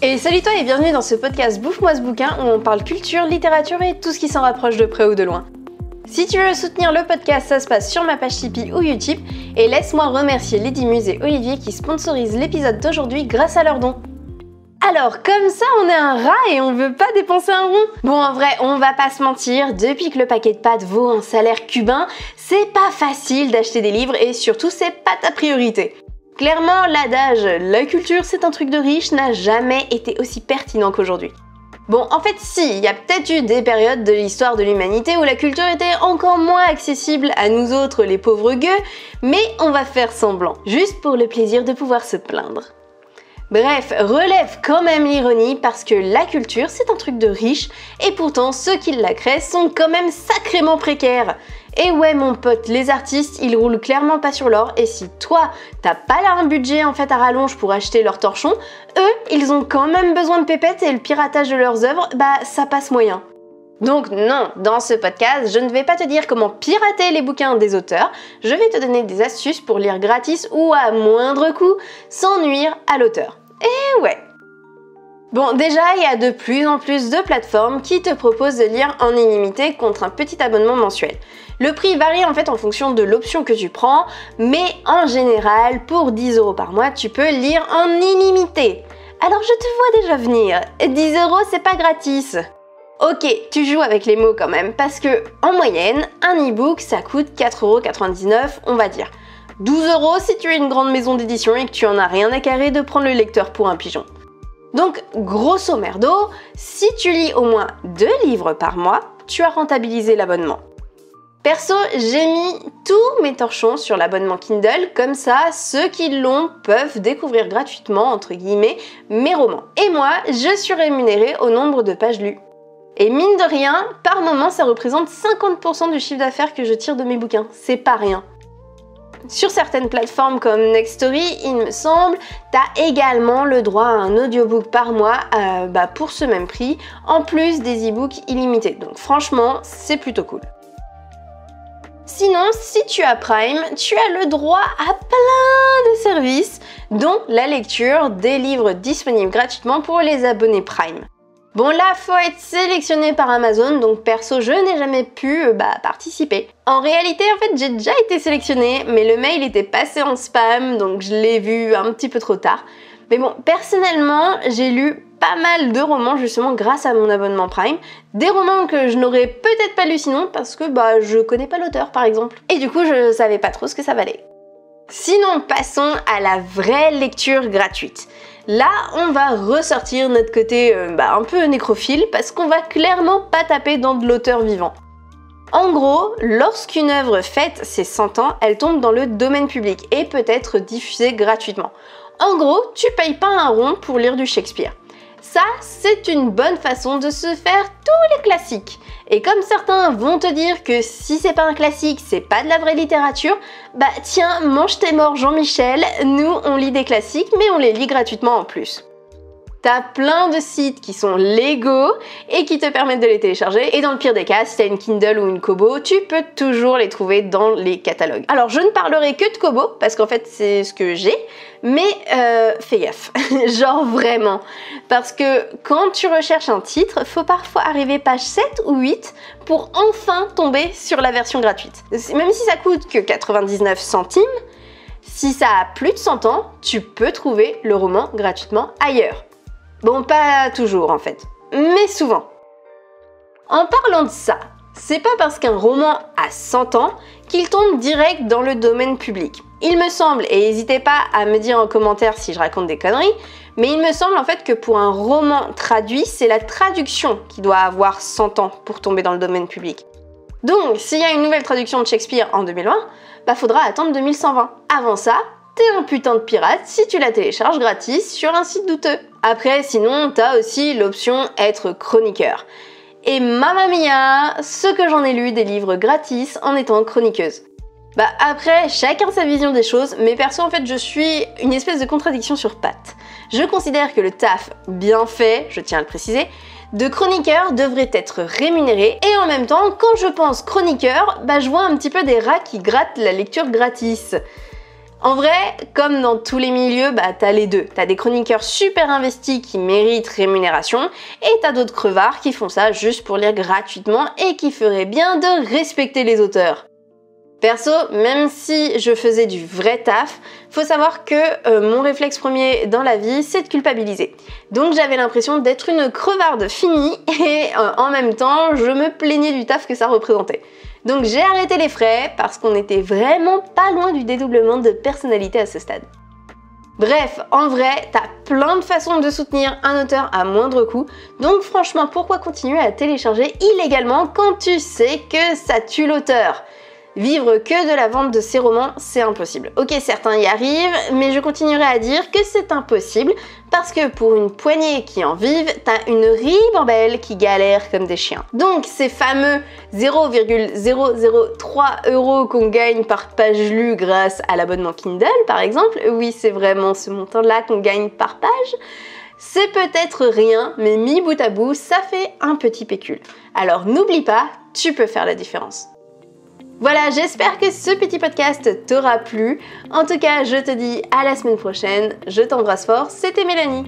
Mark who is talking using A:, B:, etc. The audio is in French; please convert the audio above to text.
A: Et salut toi et bienvenue dans ce podcast Bouffe-moi ce bouquin où on parle culture, littérature et tout ce qui s'en rapproche de près ou de loin. Si tu veux soutenir le podcast, ça se passe sur ma page Tipeee ou Utip et laisse-moi remercier Lady Muse et Olivier qui sponsorisent l'épisode d'aujourd'hui grâce à leurs dons. Alors comme ça on est un rat et on veut pas dépenser un rond. Bon en vrai on va pas se mentir, depuis que le paquet de pâtes vaut un salaire cubain, c'est pas facile d'acheter des livres et surtout c'est pas ta priorité. Clairement, l'adage « la culture c'est un truc de riche » n'a jamais été aussi pertinent qu'aujourd'hui. Bon, en fait si, il y a peut-être eu des périodes de l'histoire de l'humanité où la culture était encore moins accessible à nous autres les pauvres gueux, mais on va faire semblant, juste pour le plaisir de pouvoir se plaindre. Bref, relève quand même l'ironie parce que la culture c'est un truc de riche et pourtant ceux qui la créent sont quand même sacrément précaires. Et ouais mon pote, les artistes ils roulent clairement pas sur l'or et si toi t'as pas là un budget en fait à rallonge pour acheter leurs torchons, eux ils ont quand même besoin de pépettes et le piratage de leurs œuvres, bah ça passe moyen. Donc non, dans ce podcast, je ne vais pas te dire comment pirater les bouquins des auteurs, je vais te donner des astuces pour lire gratis ou à moindre coût, sans nuire à l'auteur. Et ouais. Bon, déjà, il y a de plus en plus de plateformes qui te proposent de lire en illimité contre un petit abonnement mensuel. Le prix varie en fait en fonction de l'option que tu prends, mais en général, pour 10 € par mois, tu peux lire en illimité. Alors je te vois déjà venir, 10 € c'est pas gratis. Ok, tu joues avec les mots quand même, parce que en moyenne, un e-book ça coûte 4,99 €, on va dire. 12 € si tu es une grande maison d'édition et que tu en as rien à carrer de prendre le lecteur pour un pigeon. Donc, grosso merdo, si tu lis au moins 2 livres par mois, tu as rentabilisé l'abonnement. Perso, j'ai mis tous mes torchons sur l'abonnement Kindle, comme ça, ceux qui l'ont peuvent découvrir gratuitement, entre guillemets, mes romans. Et moi, je suis rémunérée au nombre de pages lues. Et mine de rien, par moment, ça représente 50% du chiffre d'affaires que je tire de mes bouquins. C'est pas rien. Sur certaines plateformes comme Nextory, il me semble, t'as également le droit à un audiobook par mois pour ce même prix, en plus des e-books illimités. Donc franchement, c'est plutôt cool. Sinon, si tu as Prime, tu as le droit à plein de services, dont la lecture des livres disponibles gratuitement pour les abonnés Prime. Bon là, faut être sélectionné par Amazon, donc perso, je n'ai jamais pu participer. En réalité, en fait, j'ai déjà été sélectionnée, mais le mail était passé en spam, donc je l'ai vu un petit peu trop tard. Mais bon, personnellement, j'ai lu pas mal de romans justement grâce à mon abonnement Prime. Des romans que je n'aurais peut-être pas lu sinon, parce que je connais pas l'auteur par exemple. Et du coup, je savais pas trop ce que ça valait. Sinon, passons à la vraie lecture gratuite. Là, on va ressortir notre côté un peu nécrophile parce qu'on va clairement pas taper dans de l'auteur vivant. En gros, lorsqu'une œuvre fête ses 100 ans, elle tombe dans le domaine public et peut être diffusée gratuitement. En gros, tu payes pas un rond pour lire du Shakespeare. Ça, c'est une bonne façon de se faire tous les classiques. Et comme certains vont te dire que si c'est pas un classique, c'est pas de la vraie littérature, tiens, mange tes morts Jean-Michel, nous on lit des classiques mais on les lit gratuitement en plus. T'as plein de sites qui sont légaux et qui te permettent de les télécharger et dans le pire des cas, si t'as une Kindle ou une Kobo, tu peux toujours les trouver dans les catalogues. Alors je ne parlerai que de Kobo parce qu'en fait c'est ce que j'ai, mais fais gaffe, genre vraiment. Parce que quand tu recherches un titre, faut parfois arriver page 7 ou 8 pour enfin tomber sur la version gratuite. Même si ça coûte que 99 centimes, si ça a plus de 100 ans, tu peux trouver le roman gratuitement ailleurs. Bon, pas toujours en fait, mais souvent. En parlant de ça, c'est pas parce qu'un roman a 100 ans qu'il tombe direct dans le domaine public. Il me semble, et n'hésitez pas à me dire en commentaire si je raconte des conneries, mais il me semble en fait que pour un roman traduit, c'est la traduction qui doit avoir 100 ans pour tomber dans le domaine public. Donc, s'il y a une nouvelle traduction de Shakespeare en 2020, faudra attendre 2120. Avant ça, t'es un putain de pirate si tu la télécharges gratis sur un site douteux. Après, sinon, t'as aussi l'option être chroniqueur. Et mamma mia, ce que j'en ai lu des livres gratis en étant chroniqueuse. Après, chacun sa vision des choses, mais perso en fait je suis une espèce de contradiction sur pattes. Je considère que le taf bien fait, je tiens à le préciser, de chroniqueur devrait être rémunéré et en même temps, quand je pense chroniqueur, je vois un petit peu des rats qui grattent la lecture gratis. En vrai, comme dans tous les milieux, t'as les deux. T'as des chroniqueurs super investis qui méritent rémunération et t'as d'autres crevards qui font ça juste pour lire gratuitement et qui feraient bien de respecter les auteurs. Perso, même si je faisais du vrai taf, faut savoir que mon réflexe premier dans la vie, c'est de culpabiliser. Donc j'avais l'impression d'être une crevarde finie et en même temps, je me plaignais du taf que ça représentait. Donc j'ai arrêté les frais parce qu'on était vraiment pas loin du dédoublement de personnalité à ce stade. Bref, en vrai, t'as plein de façons de soutenir un auteur à moindre coût, donc franchement, pourquoi continuer à télécharger illégalement quand tu sais que ça tue l'auteur ? Vivre que de la vente de ses romans, c'est impossible. Ok, certains y arrivent, mais je continuerai à dire que c'est impossible parce que pour une poignée qui en vivent, t'as une ribambelle qui galère comme des chiens. Donc ces fameux 0,003 € qu'on gagne par page lue grâce à l'abonnement Kindle par exemple, oui c'est vraiment ce montant-là qu'on gagne par page, c'est peut-être rien, mais mis bout à bout, ça fait un petit pécule. Alors n'oublie pas, tu peux faire la différence. Voilà, j'espère que ce petit podcast t'aura plu. En tout cas, je te dis à la semaine prochaine. Je t'embrasse fort, c'était Mélanie.